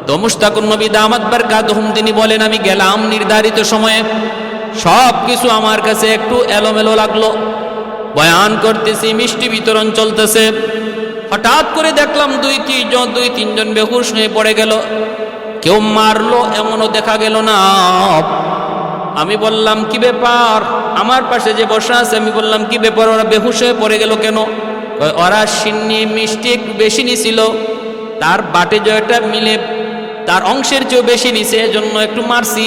তো মুশতাকুন নবী দামাত বারকাতুহুম তিনি বলেন, আমি গেলাম নির্ধারিত সময়ে, সব কিছু আমার কাছে একটু এলোমেলো লাগলো। বয়ান করতেছি, মিষ্টি বিতরণ চলতেছে, হঠাৎ করে দেখলাম দুই তিনজন বেহুশ হয়ে পড়ে গেল। কেউ মারলো এমনও দেখা গেল না। আমি বললাম কি ব্যাপার? আমার পাশে যে বসা আছে, আমি বললাম কি ব্যাপার, ওরা বেহুশ হয়ে পড়ে গেল কেন? ওরা সিন্নি মিষ্টি একটু বেশি নিছিল, তার বাটে জয়টা মিলে তার অংশের চেয়েও বেশি নিছে, এজন্য একটু মারছি।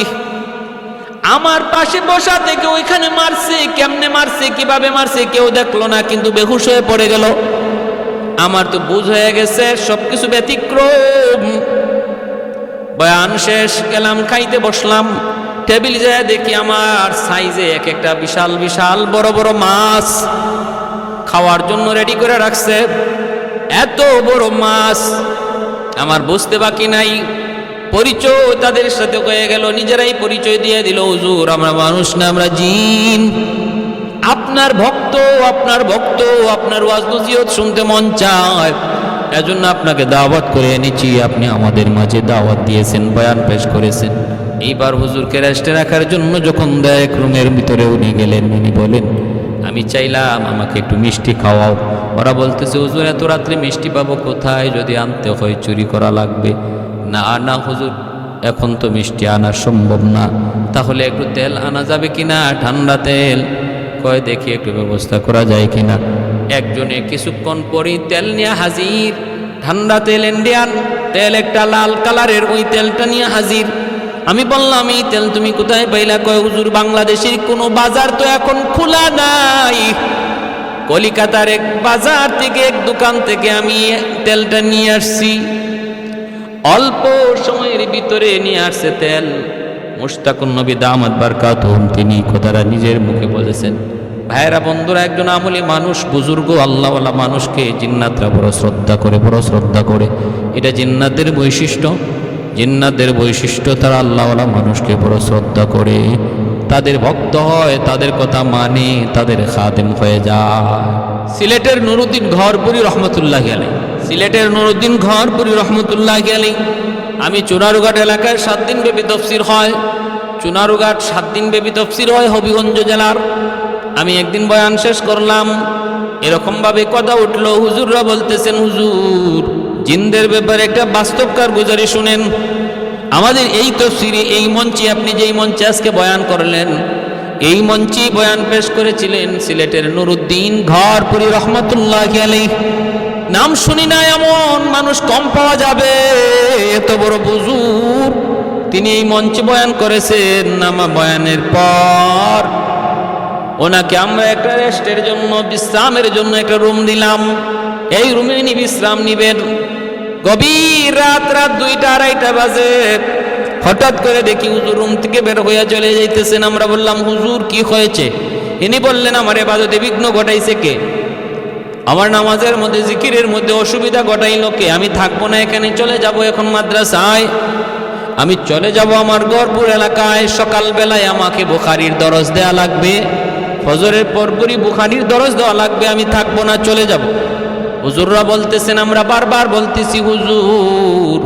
আমার পাশে বসা থেকে ওইখানে মারছে, কেমনে মারছে, কিভাবে মারছে কেউ দেখলো না, কিন্তু বেহুশ হয়ে পড়ে গেল। আমার তো বুঝ হয়ে গেছে সবকিছু ব্যতিক্রম। বয়ান শেষ, গেলাম খাইতে বসলাম। টেবিল যায় দেখি আমার সাইজে এক একটা বিশাল বিশাল বড় বড় মাছ খাওয়ার জন্য রেডি করে রাখছে। এত বড় মাছ আমার বুঝতে বাকি নাই। পরিচয় তাদের সাথে হয়ে গেল, নিজেরাই পরিচয় দিয়ে দিল, হুজুর আমরা মানুষ না, আমরা জিন, আপনার ভক্ত, আপনার ওয়াজ নসিহত শুনতে মন চায়, এজন্য আপনাকে দাওয়াত করে এনেছি। আপনি আমাদের মাঝে দাওয়াত দিয়েছেন, বয়ান পেশ করেছেন। এইবার হুজুরকে রেস্টে রাখার জন্য যখন এক রুমের ভিতরে উনি গেলেন, উনি বলেন, আমি চাইলাম আমাকে একটু মিষ্টি খাওয়াও। ওরা বলতেছে, হুজুর এত রাত্রে মিষ্টি পাবো কোথায়, যদি আনতে হয় চুরি করা লাগবে। না না হুজুর, এখন তো মিষ্টি আনা সম্ভব না, তাহলে একটু তেল আনা যাবে কিনা, ঠান্ডা তেল? কয় দেখি একটু ব্যবস্থা করা যায় কিনা। একজনে কিছুক্ষণ পরেই তেল নিয়ে হাজির, ঠান্ডা তেল, ইন্ডিয়ান তেল, একটা লাল কালারের, ওই তেলটা নিয়ে হাজির। আমি বললাম, এই তেল তুমি কোথায় পাইলা? কয় হুজুর বাংলাদেশের কোনো বাজার তো এখন খোলা নাই, কলিকাতার এক বাজার থেকে, এক দোকান থেকে আমি তেলটা নিয়ে আসছি। অল্প সময়ের ভিতরে নিয়ে আসছে তেল। মুশতাকুন নবী দামাত বারকাতুহুম তিনি কথাটা নিজের মুখে বলেছেন। ভাইয়েরা, বন্ধুরা, একজন আমলি মানুষ, বুজুর্গ আল্লাহওয়ালা মানুষকে জিন্নাতরা বড় শ্রদ্ধা করে। এটা জিন্নাতের বৈশিষ্ট্য, তারা আল্লাহওয়ালা মানুষকে বড় শ্রদ্ধা করে, তাদের ভক্ত হয়, তাদের কথা মানে, তাদের খাদেম হয়ে যায়। সিলেটের নুরুদ্দিন ঘরপুরি রহমতুল্লাহ আলাইহি, আমি চুনারুঘাট এলাকায় 7 দিন ব্যাপী তফসির হয়, চুনারুঘাট 7 দিন ব্যাপী তফসির হয় হবিগঞ্জ জেলার। আমি একদিন বয়ান শেষ করলাম, এরকমভাবে কথা উঠলো, হুজুররা বলতেছেন, হুজুর জিনদের ব্যাপারে একটা বাস্তব কারগুজারি শুনেন। আমাদের এই তফসিরে, এই মঞ্চে, আপনি যেই মঞ্চে আজকে বয়ান করলেন, এই মঞ্চে বয়ান পেশ করেছিলেন সিলেটের নুরুদ্দিন ঘরপুরি রহমতুল্লাহ আলাইহি। নাম শুনি না এমন মানুষ কম পাওয়া যাবে, এত বড় বুজুর্গ তিনি এই মঞ্চে বয়ান করেছেন। আমার বয়ানের পর ওনাকে আমরা একটা রেস্টের জন্য, বিশ্রামের জন্য একটা রুম দিলাম। এই রুমে উনি বিশ্রাম নিবেন। গভীর রাত 2টা 2:30 বাজে হঠাৎ করে দেখি হুজুর রুম থেকে বের হয়ে চলে যাইতেছেন। আমরা বললাম, হুজুর কি হয়েছে? ইনি বললেন, আমার ইবাদতে বিঘ্ন ঘটাইছে কে? আমার নামাজের মধ্যে, জিকিরের মধ্যে অসুবিধা ঘটাইল কে? আমি থাকবো না এখানে, চলে যাব এখন মাদ্রাসায়। আমি চলে যাব আমার গড়পুর এলাকায়। সকালবেলায় আমাকে বুখারীর দরস দেওয়া লাগবে, ফজরের পরপরই বুখারীর দরস দেওয়া লাগবে, আমি থাকবো না, চলে যাব। হুজুররা বলতেছেন, আমরা বারবার বলতেছি, হুজুর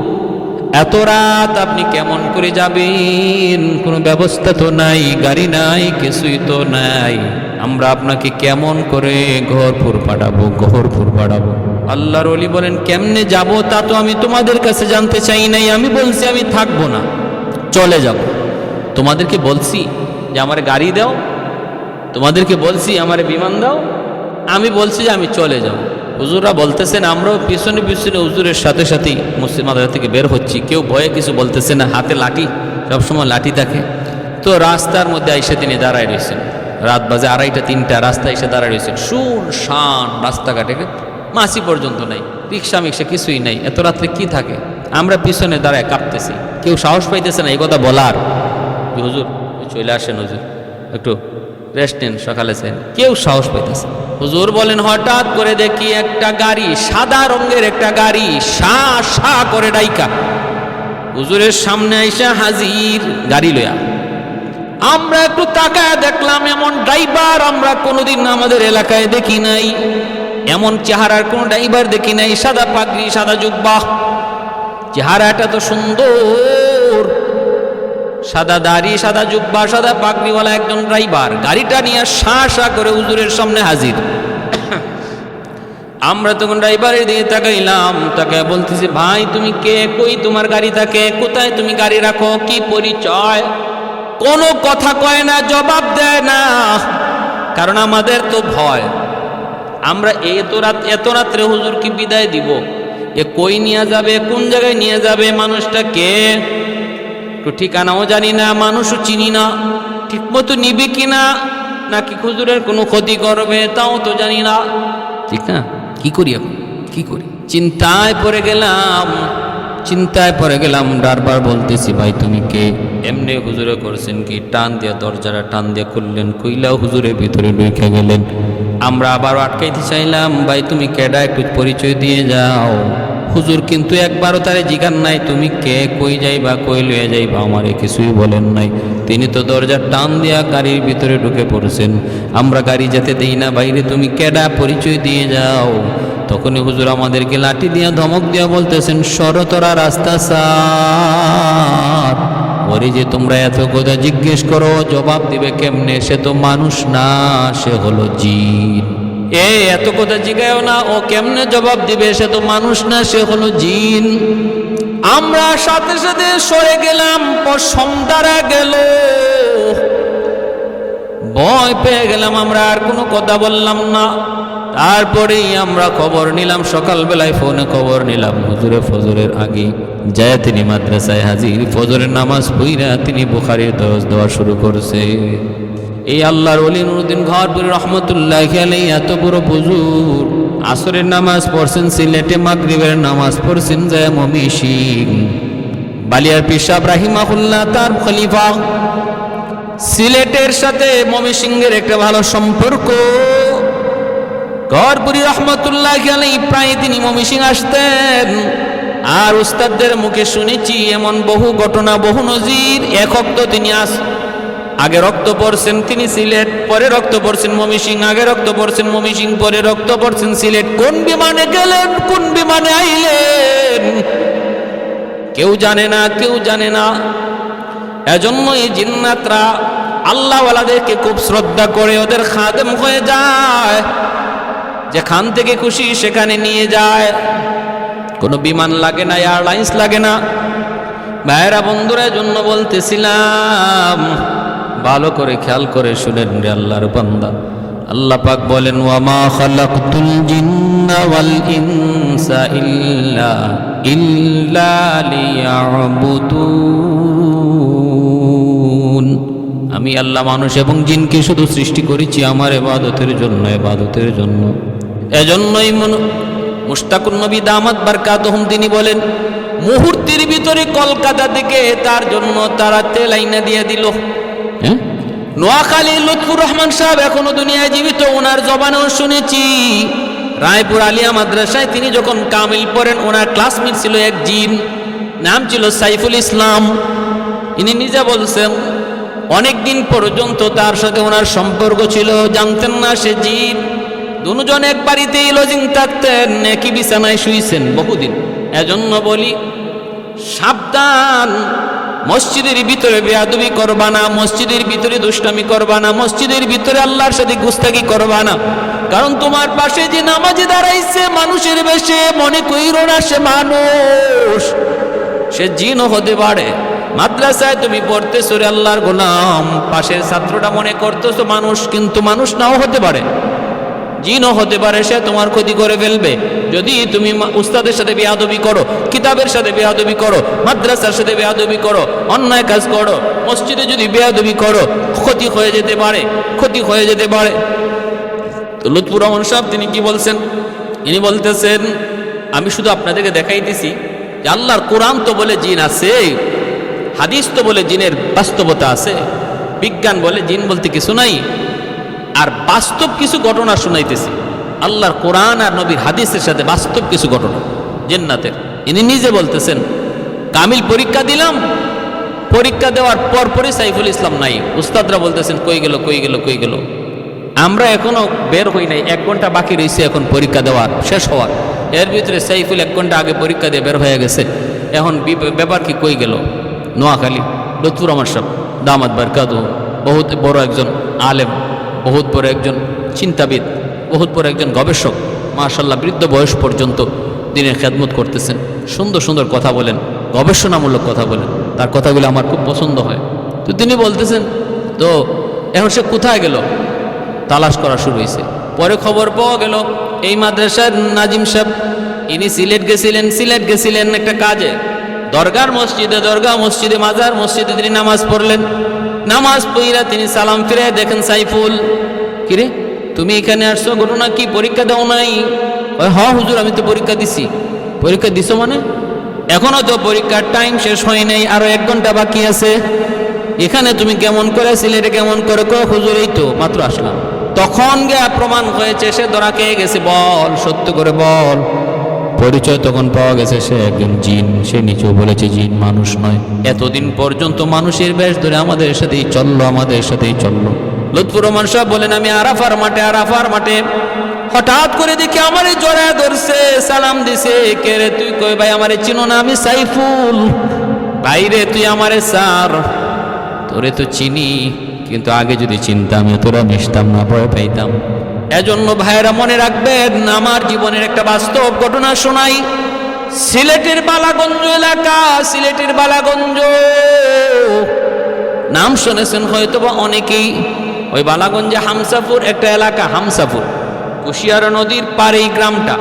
এত রাত আপনি কেমন করে যাবেন? কোনো ব্যবস্থা তো নাই, গাড়ি নাই, কিছুই তো নাই, আমরা আপনাকে কেমন করে গহরপুর পাঠাবো? আল্লাহর ওলি বলেন, কেমনে যাব তা তো আমি তোমাদের কাছে জানতে চাই নাই। আমি বলছি আমি থাকবো না, চলে যাব। তোমাদেরকে বলছি যে আমার গাড়ি দাও, তোমাদেরকে বলছি আমার বিমান দাও, আমি বলছি যে আমি চলে যাব। হুজুররা বলতেছেন, আমরাও পিছনে পিছনে হুজুরের সাথে সাথেই মসজিদ মাদ্রাসা থেকে বের হচ্ছি। কেউ ভয়ে কিছু বলতেছে না, হাতে লাঠি, সবসময় লাঠি থাকে। তো রাস্তার মধ্যে এসে তিনি দাঁড়ায় রয়েছেন। রাত বাজে 2:30 3টা, রাস্তায় এসে দাঁড়ায় রয়েছেন। শুনশান রাস্তাঘাটে, মাছি পর্যন্ত নাই, রিক্সা মিক্সা কিছুই নাই। এত রাত্রে কি থাকে? আমরা পিছনে দাঁড়ায় কাঁপতেছি, কেউ সাহস পাইতেছে না এই কথা বলার। হুজুর চলে আসেন, হুজুর একটু রেস্ট নেন, সকালে চান, কেউ সাহস পাইতেছে। হুজুর বলেন, হঠাৎ করে দেখি একটা গাড়ি, সাদা রঙের একটা গাড়ি, শা শা করে ডাইকা হুজুরের সামনে আইসা হাজির, গাড়ি লয়া। আমরা একটু তাকায় দেখলাম, এমন ড্রাইভার আমরা কোনোদিন আমাদের এলাকায় দেখি নাই, এমন চেহারার কোন ড্রাইভার দেখি নাই। সাদা পাগড়ি, সাদা জুব্বা, চেহারাটা তো সুন্দর, সাদা দাড়ি, সাদা জুব্বা, সাদা পাগড়িওয়ালা একজন ড্রাইভার গাড়িটা নিয়ে শা করে হুজুরের সামনে হাজির। আমরা তখন ড্রাইভারের দিকে তাকাইলাম, তাকে বলতেছি, ভাই তুমি কে, কই তোমার গাড়ি থাকে, কোথায় তুমি গাড়ি রাখো, কি পরিচয়? কোনো কথা কয় না, জবাব দেয় না, কারণ আমাদের তো ভয়। আমরা এত রাত্রে হুজুর কি বিদায় দিব, এ কই নিয়ে যাবে, কোন জায়গায় নিয়ে যাবে, মানুষটা কে, একটু ঠিকানাও জানি না, মানুষও চিনি না, ঠিক মতো নিবে কিনা, নাকি হুজুরের কোনো ক্ষতি করবে তাও তো জানি না, ঠিক না? কি করি এখন, কি করি? চিন্তায় পড়ে গেলাম। বারবার বলতেছি, ভাই তুমি কে? এমনি হুজুরে করছেন কি, টান দিয়ে দরজাটা টান দিয়ে খুললেন, কইলাও হুজুরের ভিতরে ঢুকে গেলেন। আমরা আবার আটকাইতে চাইলাম, ভাই তুমি কেডা, একটু পরিচয় দিয়ে যাও। হুজুর কিন্তু একবারও তারে জিজ্ঞান নাই তুমি কে, কই যাইবা, কই লয়ে যাইবা, আমারে কিছুই বলেন নাই। তিনি তো দরজার টান দিয়া গাড়ির ভিতরে ঢুকে পড়ছেন। আমরা গাড়ি যেতে দেই না, বাইরে তুমি কেডা, পরিচয় দিয়ে যাও। তখনই হুজুর আমাদেরকে লাঠি দিয়া ধমক দিয়া বলতেছেন, সরতরা রাস্তা সার। ওরে যে তোমরা এত কথা জিজ্ঞেস করো, জবাব দিবে কেমনে, সে তো মানুষ না, সে হলো জিন। এত কথা জিগায়ও না, ও কেমনে জবাব দিবে, সে তো মানুষ না, সে হলো জিন। আমরা সাথে সাথে সরে গেলাম, সন্ধ্যারা গেল, ভয় পেয়ে গেলাম, আমরা আর কোনো কথা বললাম না। তারপরেই আমরা খবর নিলাম, সকালবেলায় ফোনে খবর নিলাম, হুজুরে ফজরের আগে যায় তিনি মাদ্রাসায় হাজির, ফজরের নামাজ পড়া তিনি বুখারীর দরস দেওয়া শুরু করছে। এই আল্লাহর ওলি নুরউদ্দিন ঘরপুরী রহমতুল্লাহি আলাইহি এত বড় বুজুর্গ, আসরের নামাজ পড়ছেন সিলেটে, মাগরিবের নামাজ পড়ছেন যায় ময়মনসিংহ। বালিয়ার পীর সাহেব রাহিমাহুল্লাহ তার খলিফা, সিলেটের সাথে ময়মনসিংহের একটা ভালো সম্পর্ক। ঘরপুরী রহমতুল্লাহি আলাইহি প্রায় তিনি ময়মনসিংহ আসতেন। আর উস্তাদদের মুখে শুনেছি এমন বহু ঘটনা, বহু নজির। এক ওয়াক্ত তিনি আগে রক্ত পড়ছেন তিনি সিলেট, পরে রক্ত পড়ছেন ময়মনসিংহ, আগে রক্ত পড়ছেন ময়মনসিংহ, পরে রক্ত পড়ছেন সিলেট। কোন বিমানে গেলেন, কোন বিমানে আইলেন, কেউ জানে না, কেউ জানে না। এজন্য এই জিন্নাতরা আল্লাহওয়ালাদেরকে খুব শ্রদ্ধা করে, ওদের খাদেম হয়ে যায়, যেখান থেকে খুশি সেখানে নিয়ে যায়। কোনো বিমান লাগে না, এয়ারলাইন্স লাগে না। ভাইয়েরা বন্ধুরা, জন্য বলতেছিলাম, ভালো করে খেয়াল করে শুনেন রে আল্লাহর বান্দা। আল্লাহ পাক বলেন, ওয়ামা খালাকতুল জিন্না ওয়াল ইনসা ইল্লা লিয়াবুদুন। আমি আল্লাহ মানুষ এবং জিনকে শুধু সৃষ্টি করেছি আমার ইবাদতের জন্য। এজন্যই মুশতাকুন নবী দামাত বারকাতুহুম তিনি বলেন, মুহূর্তের ভিতরে কলকাতা থেকে তার জন্য তারা তেল আইনা দিয়ে দিল। নোয়াখালী লুৎফুর রহমান সাহেব এখনো দুনিয়ায় জীবিত, ওনার জবানেও শুনেছি। রায়পুর আলিয়া মাদ্রাসায় তিনি যখন কামিল পড়েন, ওনার ক্লাসমেট ছিল এক জিন, নাম ছিল সাইফুল ইসলাম। ইনি নিজে বলছেন অনেকদিন পর্যন্ত তার সাথে ওনার সম্পর্ক ছিল, জানতেন না সে জিন। দুজন এক বাড়িতেই লজিং থাকতেন, একই বিছানায় শুয়েছেন বহুদিন। এজন্য বলি, সাবধান, মসজিদের ভিতরে বেয়াদবি করবা না, মসজিদের ভিতরে দুষ্টামি করবা না, মসজিদের ভিতরে আল্লাহর সাথে গুস্তাখি করবা না। কারণ তোমার পাশে যে নামাজে দাঁড়াইছে মানুষের বেশে, মনে কইরো না সে মানুষ, সে জিনও হতে পারে। মাদ্রাসায় তুমি পড়তেছো রে আল্লাহর গোলাম, পাশের ছাত্রটা মনে করতেছো মানুষ, কিন্তু মানুষ নাও হতে পারে, জিনও হতে পারে, সে তোমার ক্ষতি করে ফেলবে। যদি তুমি উস্তাদের সাথে বেয়াদবি করো, কিতাবের সাথে বেয়াদবি করো, মাদ্রাসার সাথে বেয়াদবি করো, অন্যায় কাজ করো, মসজিদে যদি বেয়াদবি করো, ক্ষতি হয়ে যেতে পারে। তো লুৎফুর রহমান সাহেব তিনি কি বলছেন, ইনি বলতেছেন, আমি শুধু আপনাদেরকে দেখাইতেছি যে আল্লাহর কোরআন তো বলে জিন আছে, হাদিস তো বলে জিনের বাস্তবতা আছে, বিজ্ঞান বলে জিন বলতে কিছু নাই, আর বাস্তব কিছু ঘটনা শুনাইতেছি। আল্লাহর কোরআন আর নবীর হাদিসের সাথে বাস্তব কিছু ঘটনা জান্নাতের। ইনি নিজে বলতেছেন, কামিল পরীক্ষা দিলাম, পরীক্ষা দেওয়ার পরপরই সাইফুল ইসলাম নাই। উস্তাদরা বলতেছেন কই গেল। আমরা এখনো বের হই নাই, 1 ঘন্টা বাকি রয়েছে এখন পরীক্ষা দেওয়ার শেষ হওয়ার। এর ভিতরে সাইফুল 1 ঘন্টা আগে পরীক্ষা দিয়ে বের হয়ে গেছে। এখন ব্যাপার কি কই গেল? নোয়াখালী লুৎফুর রহমান সাহেব দামাত বারকাতুহু বহুত বড় একজন আলেম, বহুত বড় একজন চিন্তাবিদ, বহুত বড় একজন গবেষক, মাশাআল্লাহ বৃদ্ধ বয়স পর্যন্ত দিনের খেদমত করতেছেন, সুন্দর সুন্দর কথা বলেন, গবেষণামূলক কথা বলেন, তার কথাগুলো আমার খুব পছন্দ হয়। তো তিনি বলতেছেন, তো এখন সে কোথায় গেল? তালাশ করা শুরু হয়েছে। পরে খবর পাওয়া গেল এই মাদ্রাসার নাজিম সাহেব ইনি সিলেট গেছিলেন একটা কাজে, দরগা মসজিদে মাজার মসজিদে তিনি নামাজ পড়লেন। নামাজ পড়িয়া তিনি সালাম ফিরে দেখেন সাইফুল, কিরে তুমি এখানে আসছো, ঘটনা কি? পরীক্ষা দাও নাই? হ্যাঁ হুজুর আমি তো পরীক্ষা দিছি। পরীক্ষা দিছো মানে? এখনো তো পরীক্ষার টাইম শেষ হয় নাই, আরো 1 ঘন্টা বাকি আছে। এখানে তুমি কেমন করে, সিলেটে কেমন করে? হুজুর এই তো মাত্র আসলাম। তখন গিয়া প্রমাণ হয়েছে সে ধরা খেয়ে গেছে। বল, সত্য করে বল। পরিচয় তখন পাওয়া গেছে সে একজন জিন। সে নিচেও বলেছে জিন, মানুষ নয়। এতদিন পর্যন্ত মানুষের বেশ ধরে আমাদের সাথেই চললো। লুৎফুর রহমান সাহেব বলেন, আমি আরাফার মাঠে হঠাৎ করে দেখি আমারে জড়ায় ধরছে, সালাম দিছে। কে রে তুই? কই ভাই আমারে চিনো না, আমি সাইফুল। বাইরে তুই আমারে স্যার, তোরে তো চিনি, কিন্তু আগে যদি চিনতাম তোরা মিশতাম না, ভয় পাইতাম। এজন্য ভাইয়েরা মনে রাখবেন, আমার জীবনের একটা বাস্তব ঘটনা শোনাই। সিলেটের বালাগঞ্জ এলাকা, নাম শুনেছেন হয়তো বা অনেকেই। ওই বালাগঞ্জে হামসাপুর একটা এলাকা, হামসাপুর কুশিয়ারা নদীর পারে এই গ্রামটা।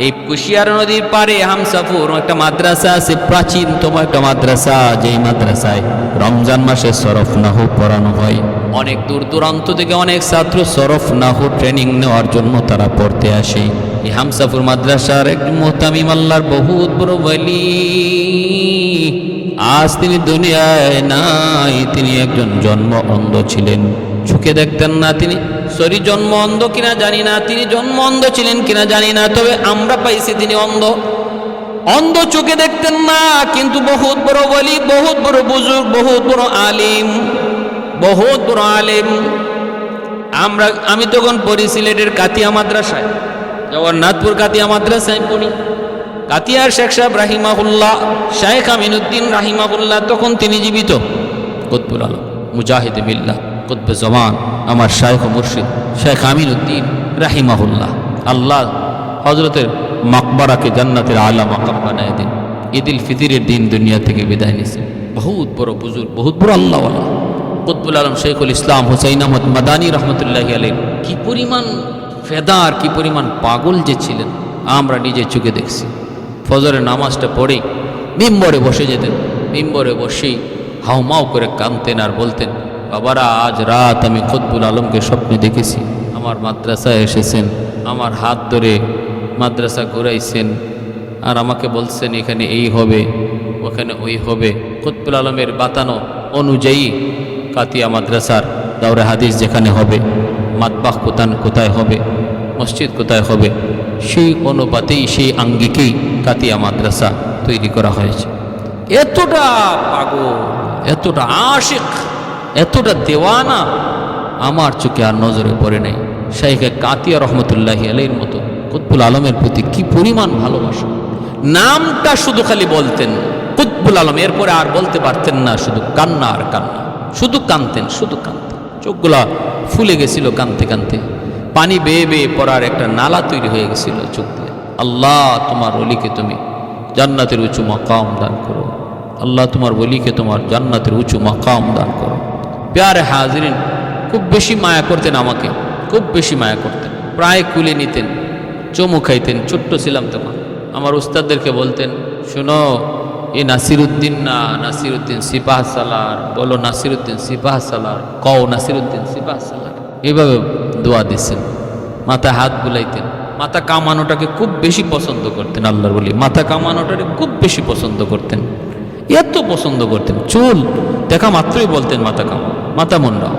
এই কুশিয়ারা নদীর পারে হামসাপুর একটা মাদ্রাসা আছে, প্রাচীনতম একটা মাদ্রাসা, যেই মাদ্রাসায় রমজান মাসে সরফ নাহু পড়ানো হয়। অনেক দূর দূরান্ত থেকে অনেক ছাত্র সরফ নাহু ট্রেনিং নেওয়ার জন্য তারা পড়তে আসে। এই হামসাপুর মাদ্রাসার এক মুহতামিম আল্লাহর বহুত বড় ওয়ালি, আজ তিনি দুনিয়ায় নাই। তিনি একজন জন্ম অন্ধ ছিলেন, চোখে দেখতেন না তিনি। জন্ম অন্ধ কিনা জানি না, তিনি জন্ম অন্ধ ছিলেন কিনা জানি না, তবে আমরা পাইছি তিনি অন্ধ, চোখে দেখতেন না। কিন্তু বহুত বড় ওয়ালি, বহুত বড় বুজুর্গ, বহুত বড় আলিম। আমি তখন পড়ি সিলেটের কাতিয়া মাদ্রাসায়, জগন্নাথপুর কাতিয়া মাদ্রাসায় পড়ি। কাতিয়ার শেখ সাহেব রাহিমাহুল্লাহ, শায়েখ আমিনুদ্দিন রাহিমাহুল্লাহ, তখন তিনি জীবিত। কুতবুল আলম মুজাহিদ বিল্লাহ কুতবে জমান, আমার শায়েখ ও মুর্শিদ শেখ আমিনুদ্দিন রাহিমাহুল্লাহ, আল্লাহ হজরতের মাকবারাকে জান্নাতের আলা মাকাম বানায় দিন। ঈদুল ফিতরের দিন দুনিয়া থেকে বিদায় নিছে। বহুত বড় বুজুর্গ, বহুত বড় আল্লাহওয়ালা কুতবুল আলম শেখুল ইসলাম হুসাইন আহমদ মাদানী রহমতুল্লাহি আলাইহি কি পরিমাণ ফেদার, কি পরিমাণ পাগল যে ছিলেন আমরা নিজে চোখে দেখছি। ফজরের নামাজটা পড়েই মিম্বরে বসে যেতেন, মিম্বরে বসেই হাউমাউ করে কাঁদতেন আর বলতেন, বাবারা আজ রাত আমি কুতবুল আলমকে স্বপ্নে দেখেছি, আমার মাদ্রাসায় এসেছেন, আমার হাত ধরে মাদ্রাসা ঘুরাইছেন, আর আমাকে বলছেন এখানে এই হবে, ওখানে ওই হবে। কুতবুল আলমের বাতানো অনুযায়ী কাতিয়া মাদ্রাসার দাওরে হাদিস যেখানে হবে, মাতবাহ কোথায় হবে, মসজিদ কোথায় হবে, সেই অনুপাতেই সেই আঙ্গিকেই কাতিয়া মাদ্রাসা তৈরি করা হয়েছে। এতটা পাগল, এতটা আশিক, এতটা দেওয়ানা আমার চোখে আর নজরে পড়ে নাই। শাইখে কাতিয়া রহমতুল্লাহি আলাইহির মতো কুতবুল আলমের প্রতি কি পরিমাণ ভালোবাসা। নামটা শুধু খালি বলতেন কুতবুল আলম, এরপরে আর বলতে পারতেন না, শুধু কান্না আর কান্না, শুধু কাঁদতেন। চোখগুলা ফুলে গেছিল কাঁদতে কাঁদতে, পানি বেয়ে বেয়ে পড়ার একটা নালা তৈরি হয়ে গেছিল চোখ দিয়ে। আল্লাহ তোমার ওলিকে তুমি জান্নাতের উঁচু মাকাম দান করো, আল্লাহ তোমার ওলিকে তোমার জান্নাতের উঁচু মাকাম দান করো। প্যারে হাজিরিন, খুব বেশি মায়া করতেন আমাকে, খুব বেশি মায়া করতেন, প্রায় কুলে নিতেন, চুমু খাইতেন। ছোট্ট ছিলাম তখন। আমার উস্তাদদেরকে বলতেন, শোনো এ নাসিরুদ্দিন না, নাসিরুদ্দিন সিপাহ সালার, বলো নাসিরুদ্দিন সিপাহ সালার, কও নাসিরুদ্দিন সিপাহ সালার। এইভাবে দোয়া দিচ্ছেন, মাথায় হাত বুলাইতেন। মাথা কামানোটাকে খুব বেশি পছন্দ করতেন আল্লাহর ওলি, মাথা কামানোটাকে খুব বেশি পছন্দ করতেন, এত পছন্দ করতেন। চুল দেখা মাত্রই বলতেন মাথা কামা, মাথা মুন্ডা।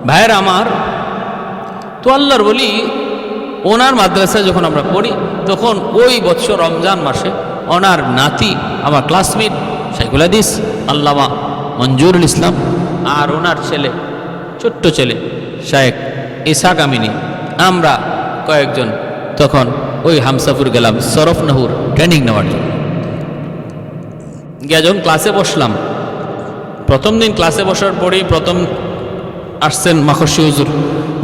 ভাইয়ের আমার, তো আল্লাহর ওলি ওনার মাদ্রাসায় যখন আমরা পড়ি, তখন ওই বছর রমজান মাসে ওনার নাতি, আমার ক্লাসমেট শাইখুল হাদিস আল্লামা মঞ্জুরুল ইসলাম, আর ওনার ছেলে, ছোট্ট ছেলে শায়েখ ইসাক আমিনী, আমরা কয়েকজন তখন ওই হামসাপুর গেলাম সরফ নাহুর ট্রেনিং নেওয়ার জন্য। গিয়ে যখন ক্লাসে বসলাম, প্রথম দিন ক্লাসে বসার পরেই প্রথম আসছেন মাখর্ষী হুজুর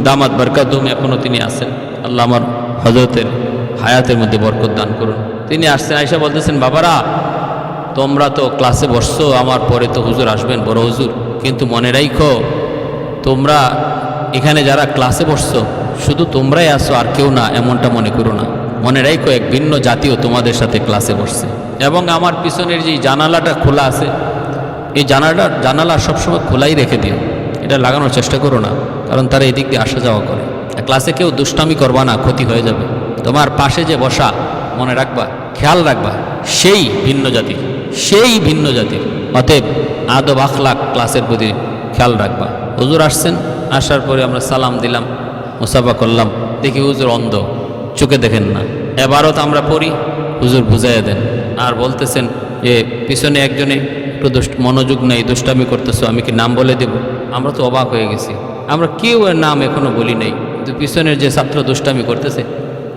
দামাত বরকাতুম, এখনও তিনি আছেন, আল্লাহ আমার হযরতের হায়াতের মধ্যে বরকত দান করুন। তিনি আসছেন, আয়েশা বলতেছেন, বাবারা তোমরা তো ক্লাসে বসছো, আমার পরে তো হুজুর আসবেন, বড় হুজুর, কিন্তু মনে রাখো তোমরা এখানে যারা ক্লাসে বসছো শুধু তোমরাই আসো আর কেউ না, এমনটা মনে করো না। মনে রাখো এক ভিন্ন জাতীয় তোমাদের সাথে ক্লাসে বসছে, এবং আমার পিছনের যে জানালাটা খোলা আছে, এই জানালা সবসময় খোলাই রেখে দিও, এটা লাগানোর চেষ্টা করো না, কারণ তারা এদিক দিয়ে আসা যাওয়া করে। ক্লাসে কেউ দুষ্টামি করবা না, ক্ষতি হয়ে যাবে। তোমার পাশে যে বসা, মনে রাখবা, খেয়াল রাখবা, সেই ভিন্ন জাতির, সেই ভিন্ন জাতির। অতএব আদব আখলাক ক্লাসের প্রতি খেয়াল রাখবা। হুজুর আসছেন, আসার পরে আমরা সালাম দিলাম, মুসাফা করলাম, দেখি হুজুর অন্ধ, চোখে দেখেন না। এবারও তো আমরা পড়ি, হুজুর বুঝাইয়া দেন, আর বলতেছেন যে পিছনে একজনে একটু মনোযোগ নেই, দুষ্টামি করতেছো, আমি কি নাম বলে দেব? আমরা তো অবাক হয়ে গেছি, আমরা কেউ এর নাম এখনো বলি নাই, কিন্তু পিছনের যে ছাত্র দুষ্টামি করতেছে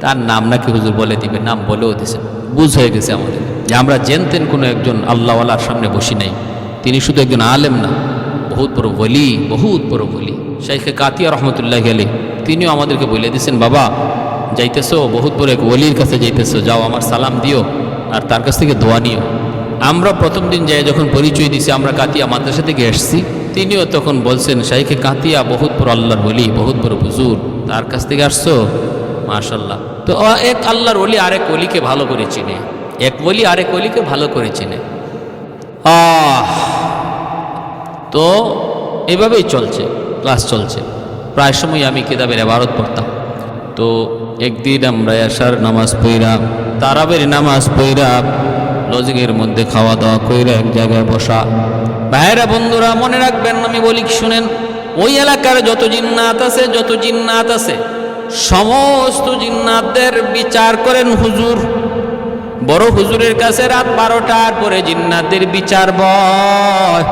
তার নাম নাকি হুজুর বলে দিবে, নাম বলেও দিছে। বুঝ হয়ে গেছে আমাদের যে আমরা জেনতেন কোনো একজন আল্লাহওয়ালার সামনে বসি নাই, তিনি শুধু একজন আলেম না, বহুত বড় ওলি, বহুত বড় ওলি। শাইখে কাতিয়া রহমতুল্লাহ আলাইহি তিনিও আমাদেরকে বলে দিয়েছেন, বাবা যাইতেছো বহুত বড় এক ওলির কাছে যাইতেছো, যাও আমার সালাম দিও আর তার কাছ থেকে দোয়া নিও। আমরা প্রথম দিন যাই যখন পরিচয় দিছি আমরা কাতিয়া মাদ্রাসা থেকে এসছি, তিনিও তখন বলছেন শাইখে কাতিয়া বহুত বড় আল্লাহর ওলি, বহুত বড় হুজুর, তার কাছ থেকে আসছো, মাশাআল্লাহ। তো এক আল্লাহর ওলি আরেক ওলিকে ভালো করে চিনে, এক ওলি আরেক ওলিকে ভালো করে চিনে। তো এভাবেই চলছে, ক্লাস চলছে। প্রায় সময় আমি কিতাবের ইবারত পড়তাম। তো একদিন আমরা এশার নামাজ পড়া, তারাবের নামাজ পড়া, লজিকের মধ্যে খাওয়া দাওয়া কইরা এক জায়গায় বসা। ভাইরা বন্ধুরা মনে রাখবেন, আমি বলি শুনেন, ওই এলাকার যত জিন্নাত আছে সমস্ত জিন্নাতদের বিচার করেন হুজুর। বড় হুজুরের কাছে রাত 12টার পরে জিন্নাতদের বিচার বয়,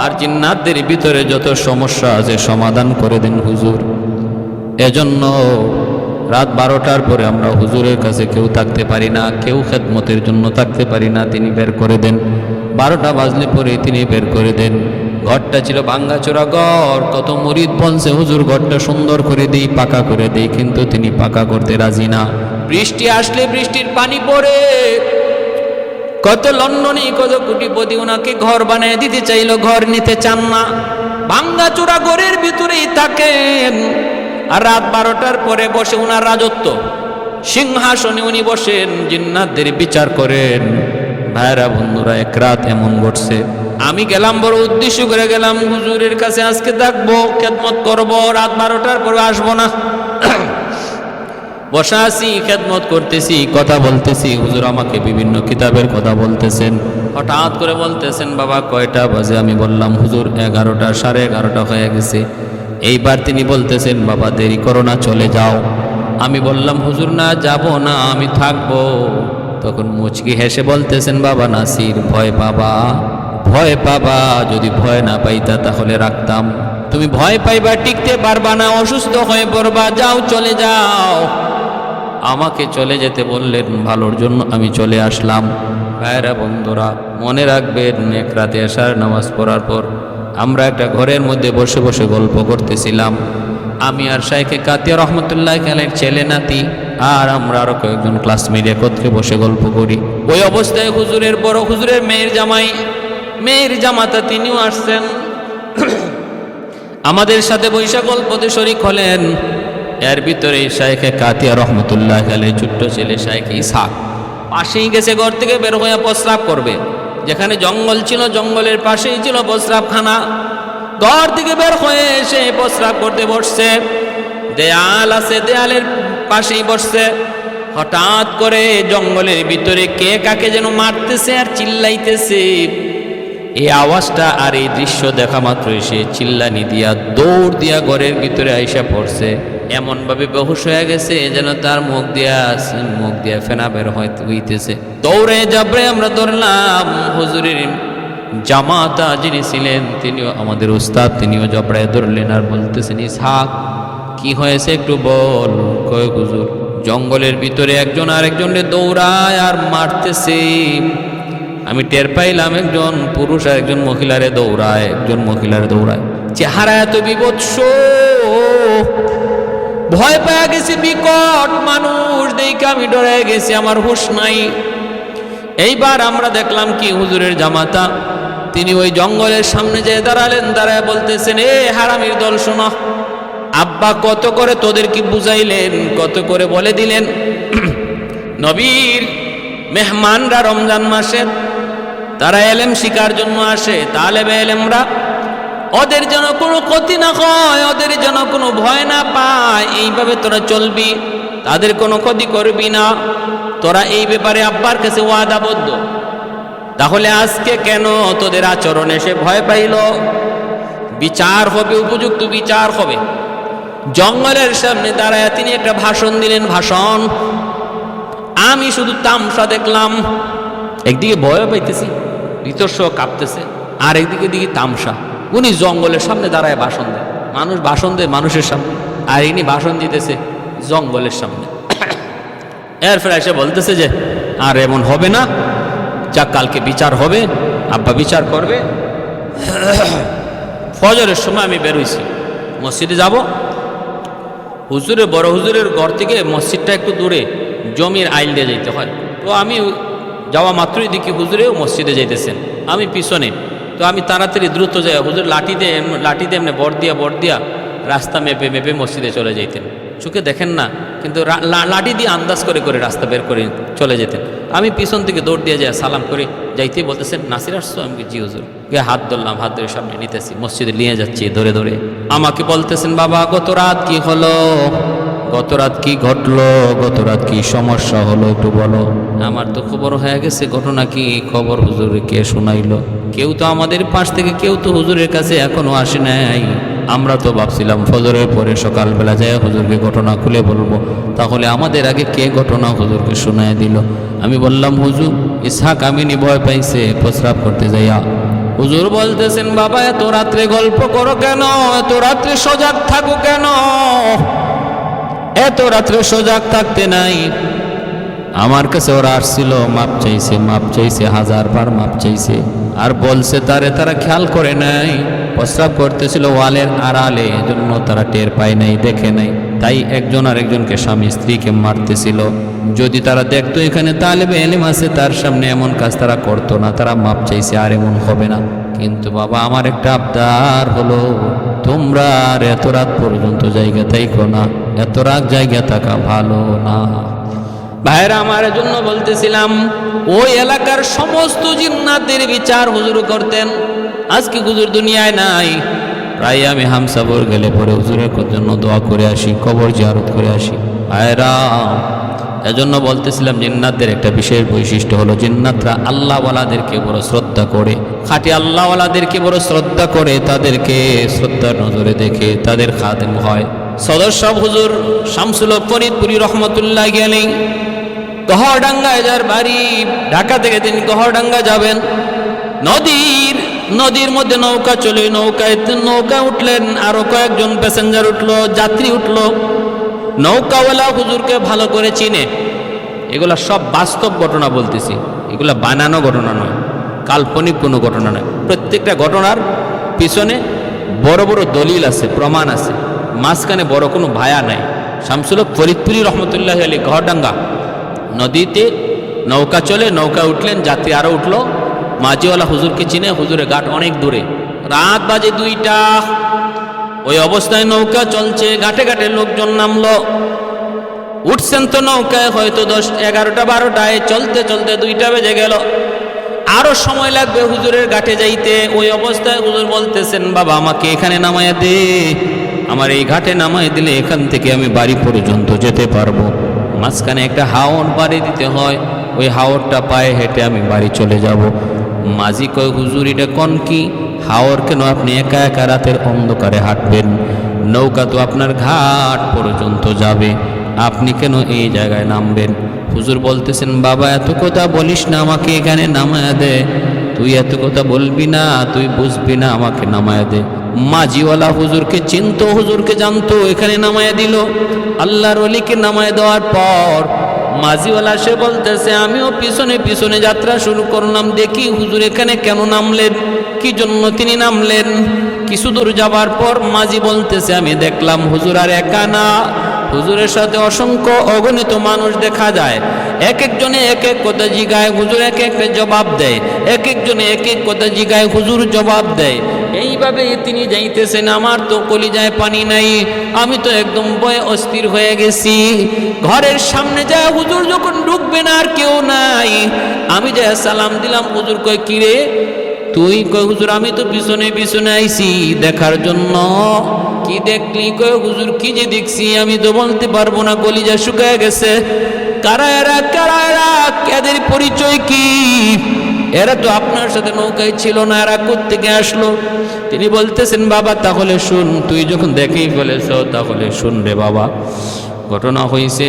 আর জিন্নাতদের ভিতরে যত সমস্যা আছে সমাধান করে দেন হুজুর। এজন্য রাত 12টার পরে আমরা হুজুরের কাছে কেউ থাকতে পারি না, কেউ খেদমতের জন্য থাকতে পারি না, তিনি বের করে দেন। 12টা বাজলে পরে তিনি বের করে দেন। ঘরটা ছিল ভাঙ্গাচোরা ঘর, কত মুরিদ বলছে হুজুর ঘরটা সুন্দর করে দিই, পাকা করে দিই, কিন্তু তিনি পাকা করতে রাজি না। বৃষ্টি আসলে বৃষ্টির পানি পড়ে, কত লন্ডনী কত কোটিপতি ওনাকে ঘর বানিয়ে দিতে চাইলো, ঘর নিতে চান না, ভাঙ্গাচোরা ঘরের ভিতরেই থাকেন। আর রাত 12টার পরে বসে ওনার রাজত্ব সিংহাসনে উনি বসেন, জিন্নাতদের বিচার করেন। ভাইরা বন্ধুরা এক রাত এমন ঘটছে, আমি গেলাম, বড় উদ্দেশ্য করে গেলাম, হুজুরের কাছে আজকে থাকবো, খেদমত করব, রাত 12টার পরে আসবো না। বসা আছি, খেদমত করতেছি, কথা বলতেছি, হুজুর আমাকে বিভিন্ন কিতাবের কথা বলতেছেন। হঠাৎ করে বলতেছেন, বাবা কয়টা বাজে? আমি বললাম হুজুর 11টা, 11:30 হয়ে গেছে। এইবার তিনি বলতেছেন, বাবা দেরি করো না, চলে যাও। আমি বললাম হুজুর না, যাব না, আমি থাকবো। তখন মুচকি হেসে বলতেছেন, বাবা নাসির ভয় পাবা, ভয় পাবা, যদি ভয় না পাইতা তাহলে রাখতাম, তুমি ভয় পাইবা, টিকতে পারবা না, অসুস্থ হয়ে পড়বা, যাও চলে যাও। আমাকে চলে যেতে বললেন, ভালোর জন্য আমি চলে আসলাম। ভাইরা বন্ধুরা মনে রাখবেন, এক রাতে এশার নামাজ পড়ার পর আমরা একটা ঘরের মধ্যে বসে বসে গল্প করতেছিলাম, আমি আর শাইখে কাতিয়া রহমতুল্লাহ আলাইহির ছেলে নাতি, আর আমরা আরো কয়েকজন ক্লাসমেট একত্রে বসে গল্প করি। ওই অবস্থায় হুজুরের বড় হুজুরের মেয়ের জামাতা তিনিও আসছেন, আমাদের সাথে বৈশা গল্পতে শরীক হলেন। এর ভিতরে শাইখে কাতিয়া রহমতুল্লাহ আলাইহির ছোট্ট ছেলে শাইখ ইসহাক পাশেই গেছে, ঘর থেকে বের হয়ে প্রস্রাব করবে। যেখানে জঙ্গল ছিল, জঙ্গলের পাশেই ছিল প্রস্রাবখানা। ঘর থেকে বের হয়ে এসে প্রস্রাব করতে বসছে, দেয়াল আছে, দেয়ালের পাশেই বসছে। হঠাৎ করে জঙ্গলের ভিতরে কে কাকে যেন মারতেছে আর চিল্লাইতেছে। এই আওয়াজটা আর এই দৃশ্য দেখা মাত্র সে চিল্লানি দিয়া দৌড় দিয়া ঘরের ভিতরে আইসা পড়ছে। এমনভাবে বেহুশ হয়ে গেছে যেন তার মুখ দিয়া ফেনা বের হইতেছে। দৌড়ে যাবরে আমরা ধরলাম, হুজুরের জামাতা যিনি ছিলেন তিনিও আমাদের উস্তাদ, তিনিও জবরায় ধরলেন আর বলতেছেন, ইসহাক কি হয়েছে একটু বল। কয় হুজুর জঙ্গলের ভিতরে একজন আরেকজনের দৌড়ায় আর মারতেছে। আমি টের পাইলাম একজন পুরুষ আর একজন মহিলারে দৌড়ায়, চেহারা এত বিভৎস, ভয় পেয়ে গেছি, বিকট মানুষ দেখে আমি ডরে গেছি, আমার হুঁশ নাই। এইবার আমরা দেখলাম কি হুজুরের জামাতা তিনি ওই জঙ্গলের সামনে যেয়ে দাঁড়ালেন, দাঁড়ায় বলতেছেন, এ হারামির দল শোনো, আব্বা কত করে তোদের কি বুঝাইলেন, কত করে বলে দিলেন নবীর মেহমানরা রমজান মাসে তারা এলেম শিকার জন্য আসে, তালেবে এলেমরা, ওদের যেন কোনো ক্ষতি না হয়, ওদের যেন কোনো ভয় না পায়, এইভাবে তোরা চলবি, তাদের কোনো ক্ষতি করবি না, তোরা এই ব্যাপারে আব্বার কাছে ওয়াদাবদ্ধ। তাহলে আজকে কেন তোদের আচরণ এসে ভয় পাইল? বিচার হবে, উপযুক্ত বিচার হবে। জঙ্গলের সামনে দাঁড়ায় তিনি একটা ভাষণ দিলেন, ভাষণ আমি শুধু তামসা দেখলাম, একদিকে ভয় পাইতেছি, ভিতর সহ কাঁপতেছে, আর একদিকে দিকে তামসা। উনি জঙ্গলের সামনে দাঁড়ায় ভাষণ দেয়, মানুষ ভাষণ দেয় মানুষের সামনে, আর ইনি ভাষণ দিতেছে জঙ্গলের সামনে। এরপর এসে বলতেছে যে আর এমন হবে না, যাক কালকে বিচার হবে, আব্বা বিচার করবে। ফজরের সময় আমি বেরোইছি, মসজিদে যাব। হুজুরের বড় হুজুরের ঘর থেকে মসজিদটা একটু দূরে, জমির আইল দিয়ে যেতে হয়। তো আমি যাওয়া মাত্রই দেখি হুজুরেও মসজিদে যাইতেছেন, আমি পিছনে। তো আমি তাড়াতাড়ি দ্রুত যাই, হুজুর লাঠিতে এমনি বর দিয়া রাস্তা মেপে মেপে মসজিদে চলে যেতেন। চোখে দেখেন না, কিন্তু লাঠি দিয়ে আন্দাজ করে করে রাস্তা বের করে চলে যেতেন। আমি পিছন থেকে দৌড় দিয়ে যাই, সালাম করে যাইতে বলতেছেন, নাসির আসছো? আমি জি হুজুর। গিয়ে হাত ধরলাম, হাত ধরে সামনে নিতেছি, মসজিদে নিয়ে যাচ্ছি ধরে ধরে। আমাকে বলতেছেন, বাবা গত রাত কি হলো, গত রাত কি ঘটলো, গত রাত কি সমস্যা হলো একটু বলো। আমার তো খবর হয়ে গেছে, ঘটনা কি খবর হুজুরে কে শোনাইলো? কেউ তো আমাদের পাশ থেকে কেউ তো হুজুরের কাছে এখনো আসে নাই। আমরা তো ভাবছিলাম ফজরের পরে সকালবেলা যায় হুজুরকে ঘটনা খুলে বলবো, তাহলে আমাদের আগে কে ঘটনা হুজুরকে শোনায় দিল? আমি বললাম, হুজুর ইসহাক আমিনী ভয় পাইছে প্রস্রাব করতে যাইয়া। হুজুর বলতেছেন, বাবা এত রাত্রে গল্প করো কেন, এত রাত্রে সজাগ থাকো কেন? এত রাত্রে সজাগ থাকতে নাই। আমার কাছে ওরা আসছিল, মাপ চাইছে, 1000 বার মাপ চাইছে, আর বলছে তারা খেয়াল করে নাই, প্রস্রাব করতেছিল ওয়ালের আড়ালে, এজন্য তারা টের পায় নাই, দেখে নাই, তাই একজন আর একজনকে স্বামী স্ত্রীকে মারতেছিল। যদি তারা দেখতো এখানে তালেবে এলেম আছে, তার সামনে এমন কাজ তারা করতো না, তারা মাপ চাইছে, আর এমন হবে না। কিন্তু বাবা আমার একটা আবদার হলো, তোমরা আর এত রাত পর্যন্ত জায়গা থাইকো না, এত রাত জায়গা থাকা ভালো না। ভাইরা আমার জন্য বলতেছিলাম, ওই এলাকার সমস্ত জিন্নাতের বিচার হুজুর করতেন। আজকে হুজুর দুনিয়ায় নাই, প্রায় আমি হামসাবর গেলে পরে হুজুরের জন্য দোয়া করে আসি, কবর জিয়ারত করে আসি। ভাইরা এজন্য বলতেছিলাম, জিন্নাতদের একটা বিশেষ বৈশিষ্ট্য হলো, জিন্নাতরা আল্লাহওয়ালাদেরকে বড় শ্রদ্ধা করে, খাঁটি আল্লাহওয়ালাদেরকে বড় শ্রদ্ধা করে, তাদেরকে শ্রদ্ধার নজরে দেখে তাদের খাদেম হয়। সদস্য হুজুর শামসুল ফরিদপুরি রহমতুল্লাহ আলাইহি গহরডাঙ্গায় যার বাড়ি, ঢাকা থেকে তিনি গহরডাঙ্গা যাবেন, নদীর মধ্যে নৌকা চলে, নৌকা উঠলেন, আরো কয়েকজন প্যাসেঞ্জার উঠলো, যাত্রী উঠলো। নৌকাওয়ালা হুজুরকে ভালো করে চিনে। এগুলা সব বাস্তব ঘটনা বলতেছি, এগুলা বানানো ঘটনা নয়, কাল্পনিক কোনো ঘটনা নয়। প্রত্যেকটা ঘটনার পিছনে বড় বড় দলিল আছে, প্রমাণ আছে, মাঝখানে বড় কোনো ভায়া নাই। শামসুল ফরিদপুরি রহমতুল্লাহ আলাইহি গহরডাঙ্গা নদীতে নৌকা চলে, নৌকা উঠলেন, যাত্রী আরো উঠলো। মাঝিওয়ালা হুজুরকে চিনে, হুজুরের ঘাট অনেক দূরে, রাত বাজে 2টা। ওই অবস্থায় নৌকা চলছে, ঘাটে ঘাটে লোকজন নামলো, উঠছেন তো নৌকায় হয়তো 10, 11টা 12টায়, চলতে চলতে 2টা বেজে গেল, আরো সময় লাগবে হুজুরের ঘাটে যাইতে। ওই অবস্থায় হুজুর বলতেছেন, বাবা আমাকে এখানে নামায়া দে, আমার এই ঘাটে নামায় দিলে এখান থেকে আমি বাড়ি পর্যন্ত যেতে পারবো। মাঝখানে একটা হাওর বাড়ি দিতে হয়, ওই হাওরটা পায়ে হেঁটে আমি বাড়ি চলে যাব। মাঝি কয়, হুজুর এটা কোন কি হাওর, কেন আপনি একা একা রাতের অন্ধকারে হাঁটবেন? নৌকা তো আপনার ঘাট পর্যন্ত যাবে, আপনি কেন এই জায়গায় নামবেন? হুজুর বলতেছেন, বাবা এত কথা বলিস না, আমাকে এখানে নামায়া দে। তুই এত কথা বলবি না, তুই বুঝবি না, আমাকে নামায়া দে। মাঝিওয়ালা হুজুরকে চিনতো, হুজুরকে জানতো, এখানে নামায়া দিল। আল্লাহর ওলিকে নামায়া দেওয়ার পর মাঝিওয়ালা সে বলতেছে আমিও পিছনে পিছনে যাত্রা শুরু করলাম, দেখি হুজুর এখানে কেন নামলেন, কি জন্য তিনি নামলেন। কিছু দূর যাবার পর মাঝি বলতেছে আমি দেখলাম হুজুর আর একা না, হুজুরের সাথে অসংখ্য অগণিত মানুষ দেখা যায়, এক একজনে এক এক কথা জিগায়, হুজুর এক এক জবাব দেয়, এক একজনে এক এক কথা জিগায়, হুজুর জবাব দেয়। এইভাবে তিনি যাইতেছেন, আমার তো কলিজায় পানি নাই, আমি তো একদম ভয়ে অস্থির হয়ে গেছি। ঘরের সামনে যায় হুজুর যখন ঢুকবেন আর কেউ নাই, আমি যা সালাম দিলাম, হুজুর কয় কিরে তুই? কয় হুজুর আমি তো পিছনে পিছনে আইছি দেখার জন্য। কি দেখলি? কয় হুজুর কি যে দেখছি আমি তো বলতে পারবো না, কলিজা শুকায় গেছে। কারা এরা, কারা এরা, এদের পরিচয় কি? এরা তো আপনার সাথে নৌকায় ছিল না, এরা কোত্থেকে আসলো? তিনি বলতেছেন বাবা তাহলে শুন, তুই যখন দেখেই ফেলেছ তাহলে শুন রে বাবা। ঘটনা হয়েছে